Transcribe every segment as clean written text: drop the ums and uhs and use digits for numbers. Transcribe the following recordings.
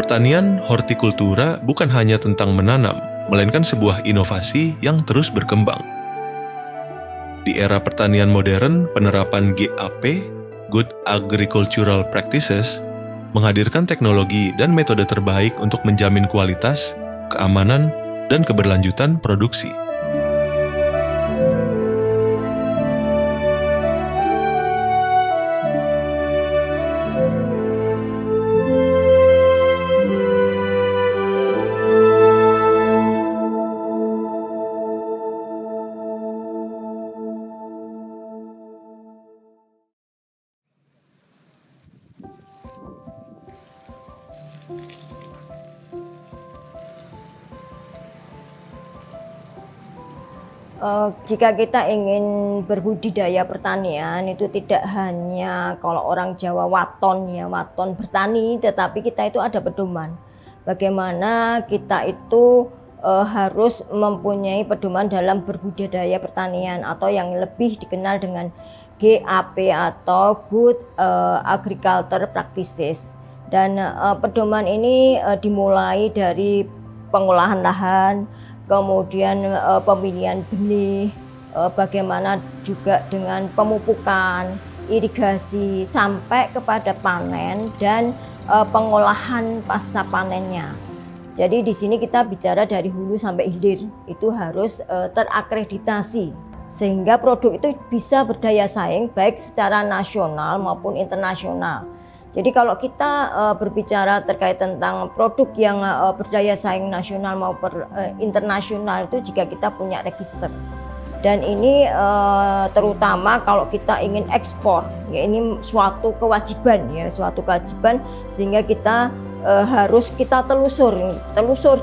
Pertanian hortikultura bukan hanya tentang menanam, melainkan sebuah inovasi yang terus berkembang. Di era pertanian modern, penerapan GAP, Good Agricultural Practices, menghadirkan teknologi dan metode terbaik untuk menjamin kualitas, keamanan, dan keberlanjutan produksi. Jika kita ingin berbudidaya pertanian itu tidak hanya kalau orang Jawa waton bertani, tetapi kita itu ada pedoman. Bagaimana kita itu harus mempunyai pedoman dalam berbudidaya pertanian atau yang lebih dikenal dengan GAP atau Good Agriculture Practices. Dan pedoman ini dimulai dari pengolahan lahan, kemudian pemilihan benih, bagaimana juga dengan pemupukan, irigasi, sampai kepada panen dan pengolahan pasca panennya. Jadi di sini kita bicara dari hulu sampai hilir, itu harus terakreditasi sehingga produk itu bisa berdaya saing baik secara nasional maupun internasional. Jadi kalau kita berbicara terkait tentang produk yang berdaya saing nasional maupun internasional itu jika kita punya register. Dan ini terutama kalau kita ingin ekspor, ya ini suatu kewajiban sehingga kita harus kita telusur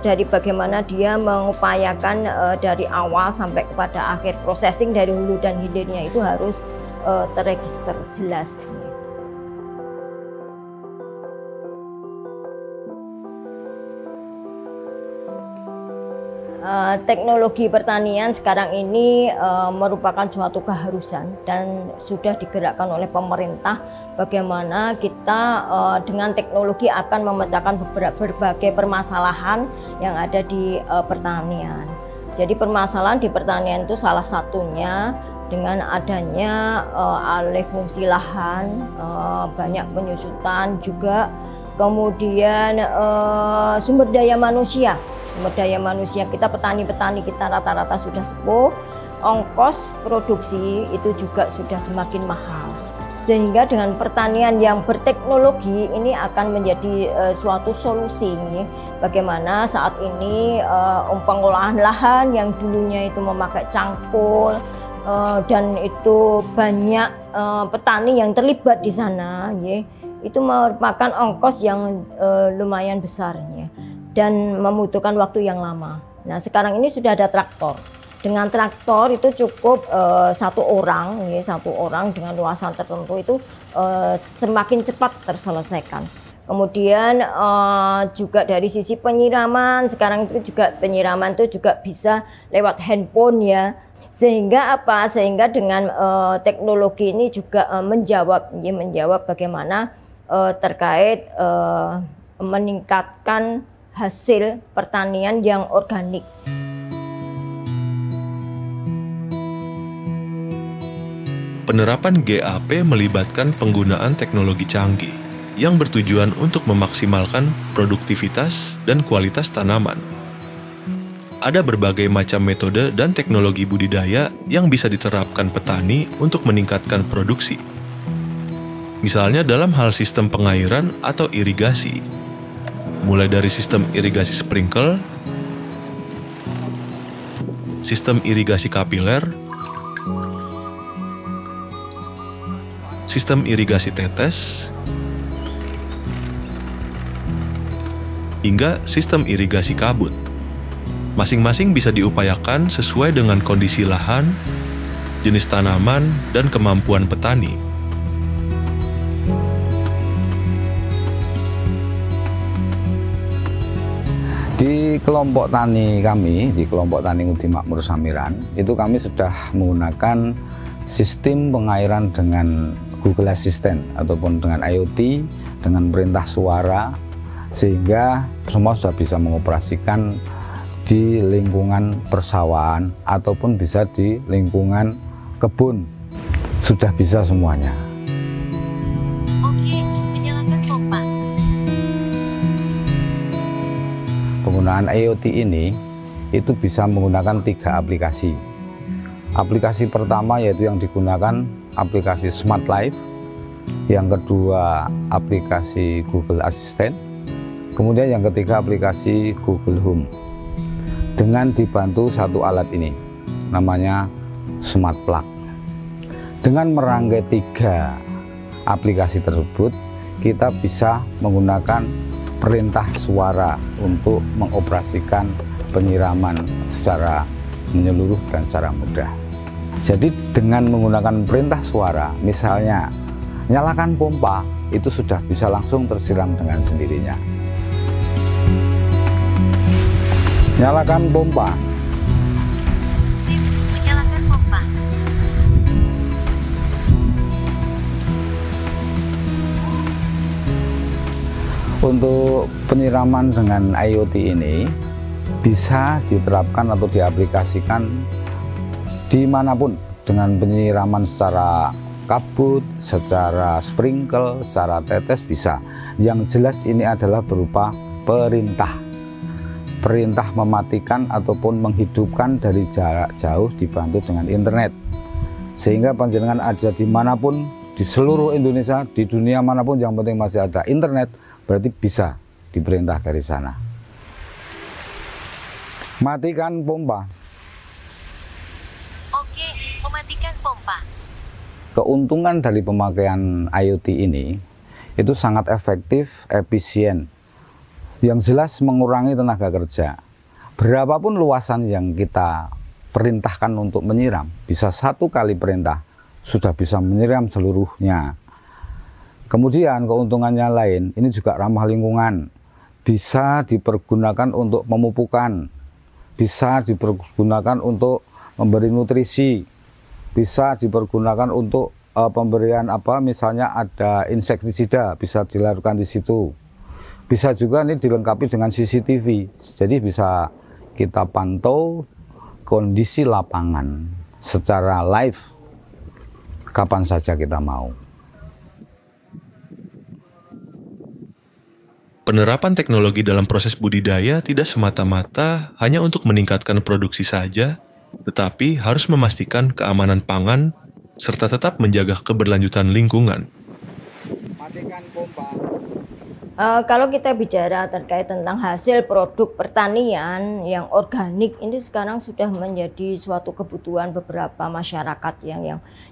dari bagaimana dia mengupayakan dari awal sampai kepada akhir processing dari hulu dan hilirnya itu harus terregister jelas. Teknologi pertanian sekarang ini merupakan suatu keharusan dan sudah digerakkan oleh pemerintah bagaimana kita dengan teknologi akan memecahkan berbagai permasalahan yang ada di pertanian. Jadi permasalahan di pertanian itu salah satunya dengan adanya alih fungsi lahan, banyak penyusutan juga, kemudian sumber daya manusia kita petani-petani kita rata-rata sudah sepuh, ongkos produksi itu juga sudah semakin mahal, sehingga dengan pertanian yang berteknologi ini akan menjadi suatu solusi. Bagaimana saat ini pengolahan lahan yang dulunya itu memakai cangkul dan itu banyak petani yang terlibat di sana, itu merupakan ongkos yang lumayan besar dan membutuhkan waktu yang lama. Nah sekarang ini sudah ada traktor. Dengan traktor itu cukup satu orang dengan luasan tertentu itu semakin cepat terselesaikan. Kemudian juga dari sisi penyiraman, sekarang itu juga penyiraman itu juga bisa lewat handphone ya. Sehingga apa? Sehingga dengan teknologi ini juga menjawab bagaimana terkait meningkatkan hasil pertanian yang organik. Penerapan GAP melibatkan penggunaan teknologi canggih yang bertujuan untuk memaksimalkan produktivitas dan kualitas tanaman. Ada berbagai macam metode dan teknologi budidaya yang bisa diterapkan petani untuk meningkatkan produksi. Misalnya dalam hal sistem pengairan atau irigasi, mulai dari sistem irigasi sprinkle, sistem irigasi kapiler, sistem irigasi tetes, hingga sistem irigasi kabut. Masing-masing bisa diupayakan sesuai dengan kondisi lahan, jenis tanaman, dan kemampuan petani. Di kelompok tani kami, di kelompok tani Ngudi Makmur Samiran, itu kami sudah menggunakan sistem pengairan dengan Google Assistant ataupun dengan IoT, dengan perintah suara, sehingga semua sudah bisa mengoperasikan di lingkungan persawahan ataupun bisa di lingkungan kebun, sudah bisa semuanya. Oke, menyalakan pompa. Penggunaan IoT ini itu bisa menggunakan 3 aplikasi. Aplikasi pertama yaitu yang digunakan aplikasi Smart Life, yang kedua aplikasi Google Assistant, kemudian yang ketiga aplikasi Google Home. Dengan dibantu satu alat ini, namanya Smart Plug. Dengan merangkai 3 aplikasi tersebut, kita bisa menggunakan perintah suara untuk mengoperasikan penyiraman secara menyeluruh dan secara mudah. Jadi dengan menggunakan perintah suara, misalnya nyalakan pompa, itu sudah bisa langsung tersiram dengan sendirinya. Nyalakan pompa. Sip, menyalakan pompa. Untuk penyiraman dengan IoT ini bisa diterapkan atau diaplikasikan dimanapun dengan penyiraman secara kabut, secara sprinkle, secara tetes bisa. Yang jelas ini adalah berupa perintah. Perintah mematikan ataupun menghidupkan dari jarak jauh dibantu dengan internet. Sehingga panjenengan ada dimanapun, di seluruh Indonesia, di dunia manapun, yang penting masih ada internet, berarti bisa diperintah dari sana. Matikan pompa. Oke, mematikan pompa. Keuntungan dari pemakaian IoT ini itu sangat efektif, efisien. Yang jelas mengurangi tenaga kerja. Berapapun luasan yang kita perintahkan untuk menyiram, bisa 1 kali perintah sudah bisa menyiram seluruhnya. Kemudian keuntungannya lain, ini juga ramah lingkungan. Bisa dipergunakan untuk pemupukan, bisa dipergunakan untuk memberi nutrisi, bisa dipergunakan untuk pemberian misalnya ada insektisida, bisa dilakukan di situ. Bisa juga ini dilengkapi dengan CCTV, jadi bisa kita pantau kondisi lapangan secara live kapan saja kita mau. Penerapan teknologi dalam proses budidaya tidak semata-mata hanya untuk meningkatkan produksi saja, tetapi harus memastikan keamanan pangan serta tetap menjaga keberlanjutan lingkungan. Matikan pompa. Kalau kita bicara terkait tentang hasil produk pertanian yang organik, ini sekarang sudah menjadi suatu kebutuhan beberapa masyarakat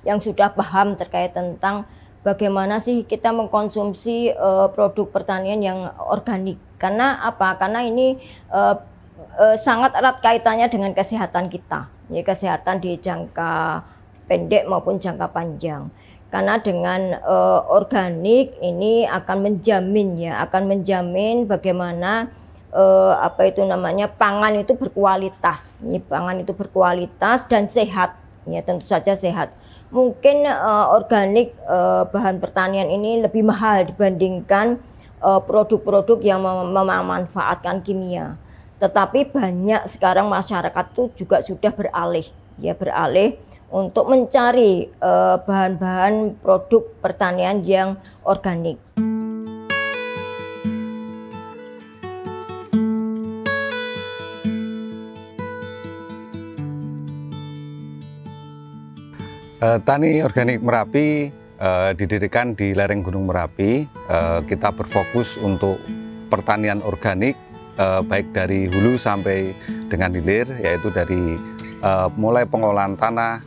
yang sudah paham terkait tentang bagaimana sih kita mengkonsumsi produk pertanian yang organik. Karena apa? Karena ini sangat erat kaitannya dengan kesehatan kita, ya, kesehatan di jangka pendek maupun jangka panjang. Karena dengan organik ini akan menjamin bagaimana pangan itu berkualitas, ya, pangan itu berkualitas dan sehat, ya, tentu saja sehat. Mungkin organik bahan pertanian ini lebih mahal dibandingkan produk-produk yang memanfaatkan kimia. Tetapi banyak sekarang masyarakat itu juga sudah beralih untuk mencari bahan-bahan produk pertanian yang organik. Tani Organik Merapi didirikan di lereng Gunung Merapi. Kita berfokus untuk pertanian organik baik dari hulu sampai dengan hilir, yaitu dari mulai pengolahan tanah,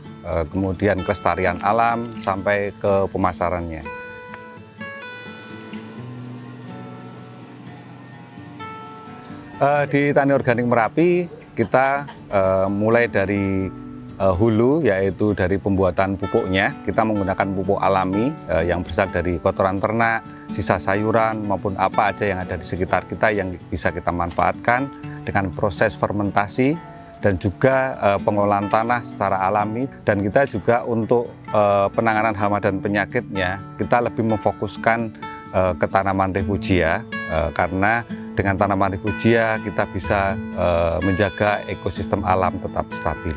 kemudian kelestarian alam sampai ke pemasarannya. Di Tani Organik Merapi kita mulai dari hulu, yaitu dari pembuatan pupuknya. Kita menggunakan pupuk alami yang berasal dari kotoran ternak, sisa sayuran maupun apa aja yang ada di sekitar kita yang bisa kita manfaatkan dengan proses fermentasi dan juga pengolahan tanah secara alami. Dan kita juga untuk penanganan hama dan penyakitnya, kita lebih memfokuskan ke tanaman refugia karena dengan tanaman refugia kita bisa menjaga ekosistem alam tetap stabil.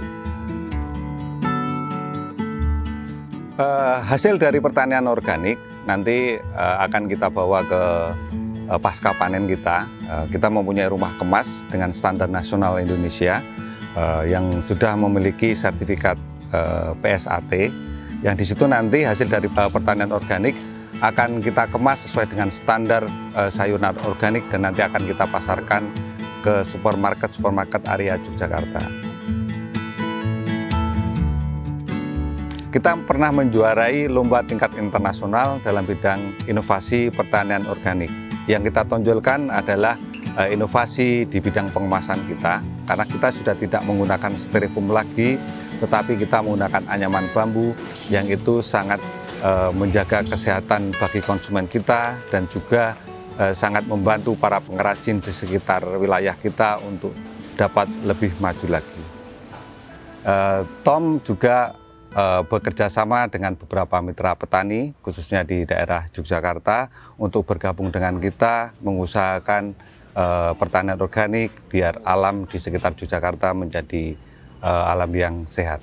Hasil dari pertanian organik nanti akan kita bawa ke pasca panen kita. Kita mempunyai rumah kemas dengan standar nasional Indonesia yang sudah memiliki sertifikat PSAT, yang di situ nanti hasil dari pertanian organik akan kita kemas sesuai dengan standar sayuran organik dan nanti akan kita pasarkan ke supermarket area Yogyakarta. Kita pernah menjuarai lomba tingkat internasional dalam bidang inovasi pertanian organik. Yang kita tonjolkan adalah inovasi di bidang pengemasan kita, karena kita sudah tidak menggunakan styrofoam lagi, tetapi kita menggunakan anyaman bambu yang itu sangat menjaga kesehatan bagi konsumen kita dan juga sangat membantu para pengrajin di sekitar wilayah kita untuk dapat lebih maju lagi. Tom juga bekerja sama dengan beberapa mitra petani, khususnya di daerah Yogyakarta, untuk bergabung dengan kita mengusahakan pertanian organik biar alam di sekitar Yogyakarta menjadi alam yang sehat.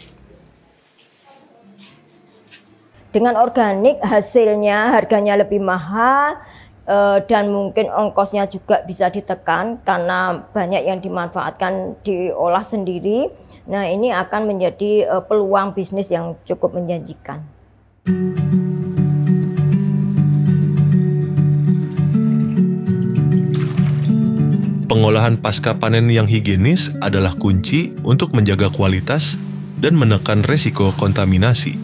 Dengan organik hasilnya harganya lebih mahal dan mungkin ongkosnya juga bisa ditekan karena banyak yang dimanfaatkan diolah sendiri. Nah, ini akan menjadi peluang bisnis yang cukup menjanjikan. Pengolahan pasca panen yang higienis adalah kunci untuk menjaga kualitas dan menekan resiko kontaminasi.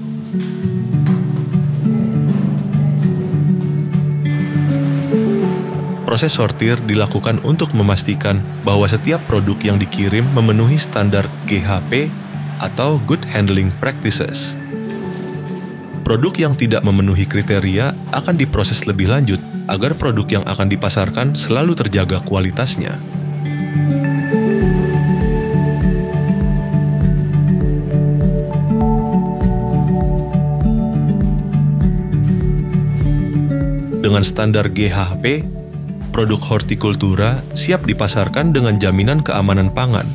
Proses sortir dilakukan untuk memastikan bahwa setiap produk yang dikirim memenuhi standar GHP atau Good Handling Practices. Produk yang tidak memenuhi kriteria akan diproses lebih lanjut agar produk yang akan dipasarkan selalu terjaga kualitasnya. Dengan standar GHP, produk hortikultura siap dipasarkan dengan jaminan keamanan pangan.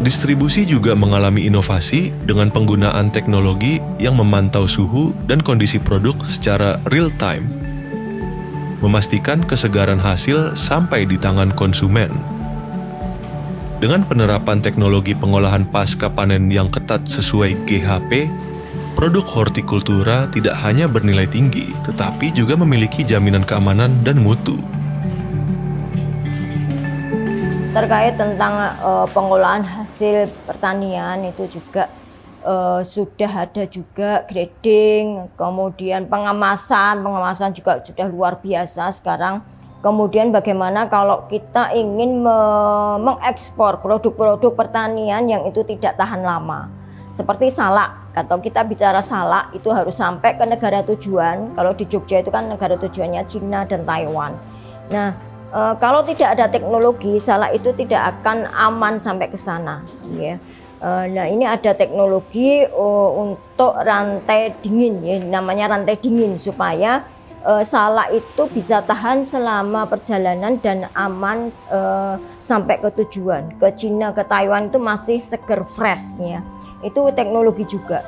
Distribusi juga mengalami inovasi dengan penggunaan teknologi yang memantau suhu dan kondisi produk secara real-time, memastikan kesegaran hasil sampai di tangan konsumen. Dengan penerapan teknologi pengolahan pasca panen yang ketat sesuai GHP, produk hortikultura tidak hanya bernilai tinggi, tetapi juga memiliki jaminan keamanan dan mutu. Terkait tentang pengolahan hasil pertanian itu juga sudah ada juga grading, kemudian pengemasan juga sudah luar biasa sekarang. Kemudian bagaimana kalau kita ingin mengekspor produk-produk pertanian yang itu tidak tahan lama. Seperti salak, kalau kita bicara salak itu harus sampai ke negara tujuan. Kalau di Jogja itu kan negara tujuannya Cina dan Taiwan. Nah, kalau tidak ada teknologi, salak itu tidak akan aman sampai ke sana, ya. Nah, ini ada teknologi untuk rantai dingin, ya, namanya rantai dingin, supaya salak itu bisa tahan selama perjalanan dan aman sampai ke tujuan. Ke Cina, ke Taiwan itu masih seger fresh, ya. Itu teknologi juga.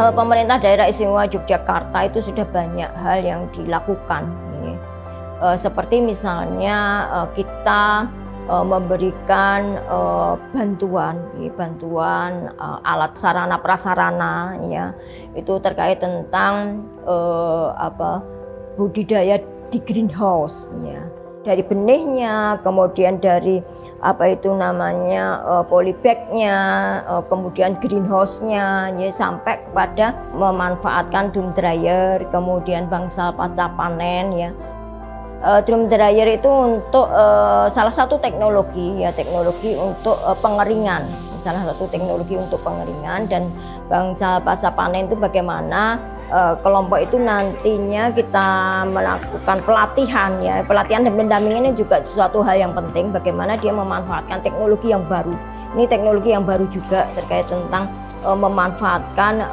Pemerintah daerah istimewa Yogyakarta itu sudah banyak hal yang dilakukan, seperti misalnya kita memberikan bantuan alat sarana prasarana, ya, itu terkait tentang budidaya di greenhouse, ya, dari benihnya, kemudian dari polybag-nya, kemudian greenhouse-nya, ya, sampai kepada memanfaatkan drum dryer, kemudian bangsal pasca panen, ya. Drum dryer itu untuk salah satu teknologi, ya, teknologi untuk pengeringan, salah satu teknologi untuk pengeringan, dan bangsa pasca panen itu bagaimana kelompok itu nantinya kita melakukan pelatihan ya. Pelatihan dan pendampingan ini juga sesuatu hal yang penting, bagaimana dia memanfaatkan teknologi yang baru. Ini teknologi yang baru juga terkait tentang memanfaatkan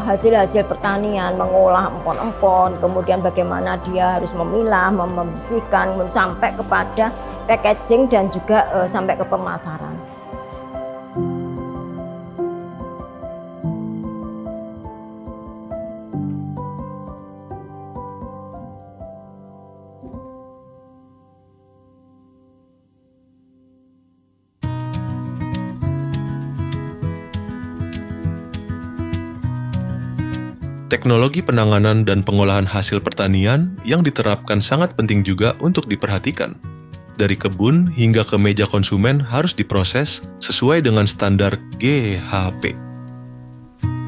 hasil-hasil pertanian, mengolah empon-empon, kemudian bagaimana dia harus memilah, membersihkan sampai kepada packaging dan juga sampai ke pemasaran. Teknologi penanganan dan pengolahan hasil pertanian yang diterapkan sangat penting juga untuk diperhatikan. Dari kebun hingga ke meja konsumen harus diproses sesuai dengan standar GHP.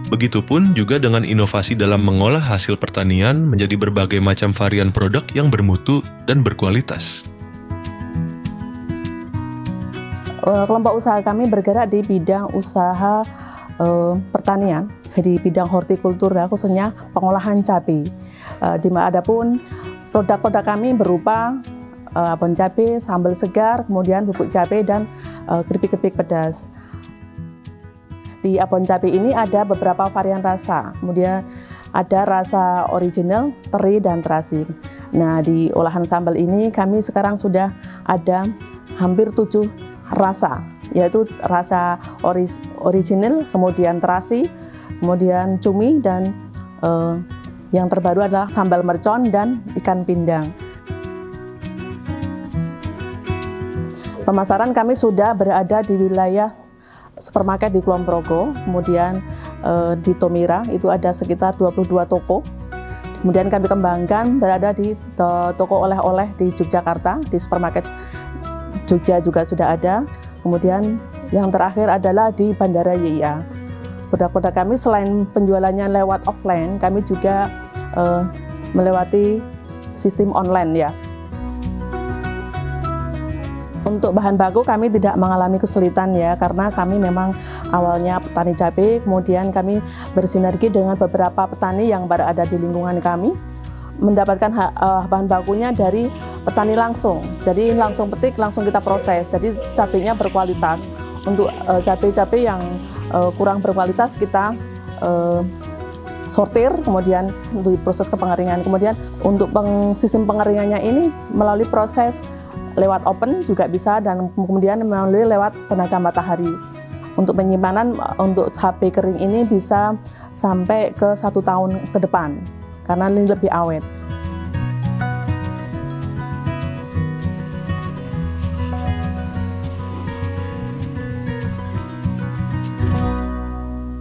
Begitupun juga dengan inovasi dalam mengolah hasil pertanian menjadi berbagai macam varian produk yang bermutu dan berkualitas. Kelompok usaha kami bergerak di bidang usaha pertanian, di bidang hortikultur, khususnya pengolahan cabai. Adapun produk-produk kami berupa abon cabai, sambal segar, kemudian bubuk cabai dan keripik-keripik pedas. Di abon cabai ini ada beberapa varian rasa, kemudian ada rasa original, teri, dan terasi. Nah, di olahan sambal ini kami sekarang sudah ada hampir 7 rasa, yaitu rasa original, kemudian terasi, kemudian cumi, dan yang terbaru adalah sambal mercon dan ikan pindang. Pemasaran kami sudah berada di wilayah supermarket di Kulon Progo, kemudian di Tomira itu ada sekitar 22 toko. Kemudian kami kembangkan berada di toko oleh-oleh di Yogyakarta, di supermarket Jogja juga sudah ada. Kemudian yang terakhir adalah di Bandara YIA. Produk-produk kami selain penjualannya lewat offline, kami juga melewati sistem online ya. Untuk bahan baku kami tidak mengalami kesulitan ya, karena kami memang awalnya petani cabai, kemudian kami bersinergi dengan beberapa petani yang berada di lingkungan kami, mendapatkan bahan bakunya dari petani langsung. Jadi langsung petik, langsung kita proses. Jadi cabainya berkualitas. Untuk cabai-cabai yang kurang berkualitas kita sortir, kemudian untuk proses ke pengeringan. Kemudian untuk sistem pengeringannya ini melalui proses lewat oven juga bisa, dan kemudian melalui lewat tenaga matahari. Untuk penyimpanan untuk cabai kering ini bisa sampai ke 1 tahun ke depan, karena ini lebih awet.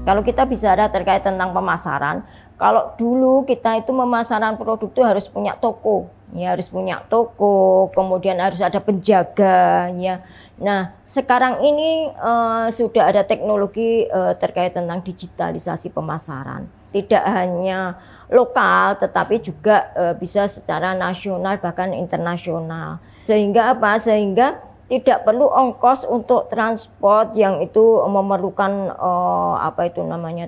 Kalau kita bicara terkait tentang pemasaran, kalau dulu kita itu pemasaran produk itu harus punya toko, ya harus punya toko, kemudian harus ada penjaga, ya. Nah, sekarang ini sudah ada teknologi terkait tentang digitalisasi pemasaran. Tidak hanya lokal, tetapi juga bisa secara nasional bahkan internasional. Sehingga apa? Sehingga tidak perlu ongkos untuk transport yang itu memerlukan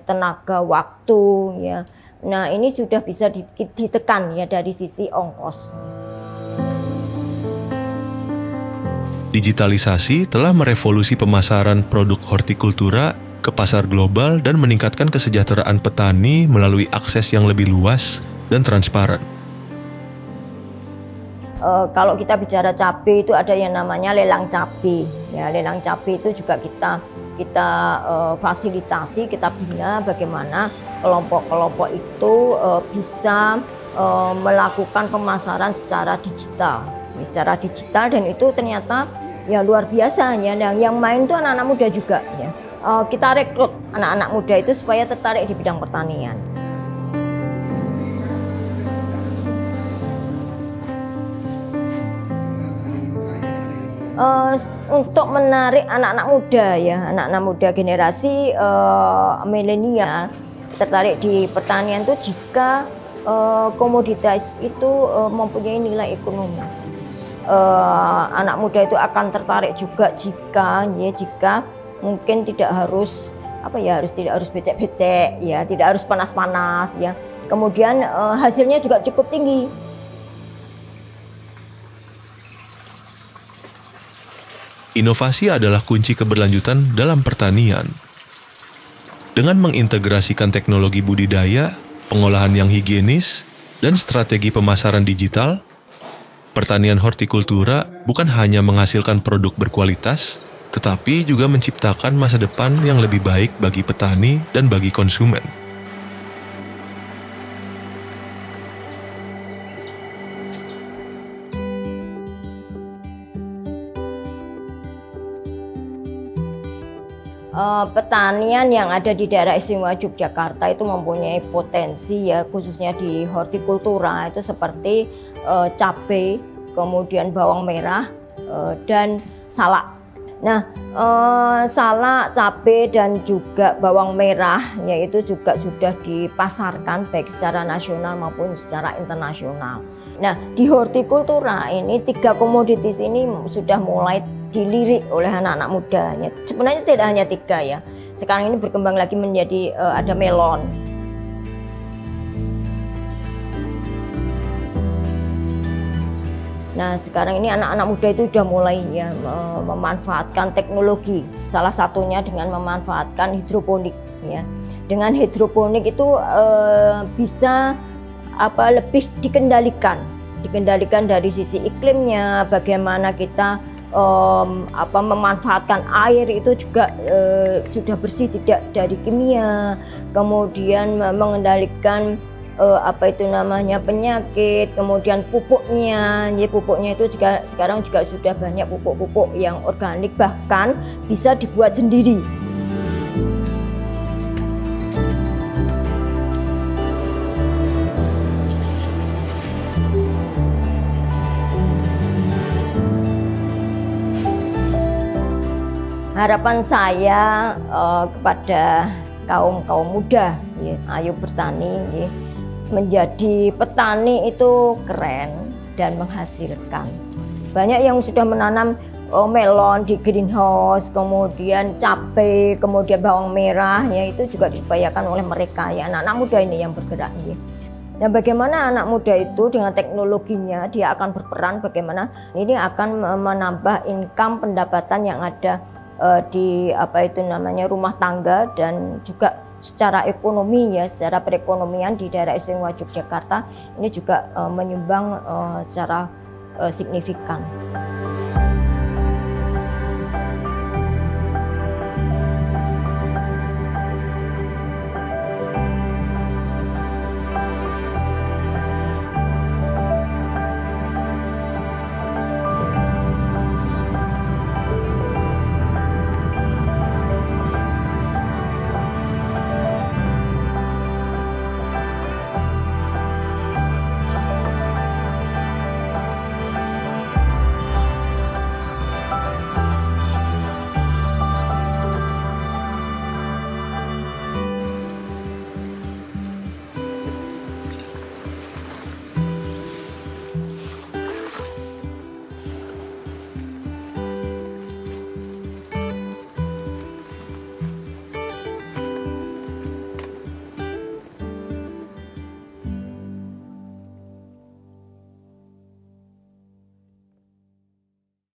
tenaga waktu ya. Nah, ini sudah bisa ditekan ya dari sisi ongkos. Digitalisasi telah merevolusi pemasaran produk hortikultura ke pasar global dan meningkatkan kesejahteraan petani melalui akses yang lebih luas dan transparan. Kalau kita bicara cabai itu ada yang namanya lelang cabai. Ya, lelang cabai itu juga kita fasilitasi, kita bina bagaimana kelompok-kelompok itu bisa melakukan pemasaran secara digital, dan itu ternyata ya luar biasa ya. Yang main itu anak-anak muda juga ya. Kita rekrut anak-anak muda itu supaya tertarik di bidang pertanian. Untuk menarik anak-anak muda ya, anak-anak muda generasi milenial tertarik di pertanian itu jika komoditas itu mempunyai nilai ekonomi. Anak muda itu akan tertarik juga jika mungkin tidak harus tidak harus becek-becek ya, tidak harus panas-panas ya. Kemudian hasilnya juga cukup tinggi. Inovasi adalah kunci keberlanjutan dalam pertanian. Dengan mengintegrasikan teknologi budidaya, pengolahan yang higienis, dan strategi pemasaran digital, pertanian hortikultura bukan hanya menghasilkan produk berkualitas, tetapi juga menciptakan masa depan yang lebih baik bagi petani dan bagi konsumen. Pertanian yang ada di daerah istimewa Yogyakarta itu mempunyai potensi ya, khususnya di hortikultura itu seperti cabai, kemudian bawang merah dan salak. Nah, salak, cabai dan juga bawang merah yaitu juga sudah dipasarkan baik secara nasional maupun secara internasional. Nah, di hortikultura ini 3 komoditas ini sudah mulai dilirik oleh anak-anak muda. Sebenarnya tidak hanya 3 ya. Sekarang ini berkembang lagi menjadi ada melon. Nah, sekarang ini anak-anak muda itu sudah mulai ya memanfaatkan teknologi. Salah satunya dengan memanfaatkan hidroponik ya. Dengan hidroponik itu bisa lebih dikendalikan dari sisi iklimnya, bagaimana kita memanfaatkan air itu juga sudah bersih, tidak dari kimia, kemudian mengendalikan penyakit, kemudian pupuknya itu juga sekarang juga sudah banyak pupuk-pupuk yang organik, bahkan bisa dibuat sendiri. Harapan saya kepada kaum muda, ya, ayo bertani, ya. Menjadi petani itu keren dan menghasilkan. Banyak yang sudah menanam melon di greenhouse, kemudian cabai, kemudian bawang merah, ya itu juga diupayakan oleh mereka, ya anak-anak muda ini yang bergerak. Ya. Nah, bagaimana anak muda itu dengan teknologinya dia akan berperan, bagaimana ini akan menambah income pendapatan yang ada di rumah tangga dan juga secara ekonomi ya, secara perekonomian di daerah istimewa Yogyakarta ini juga menyumbang secara signifikan.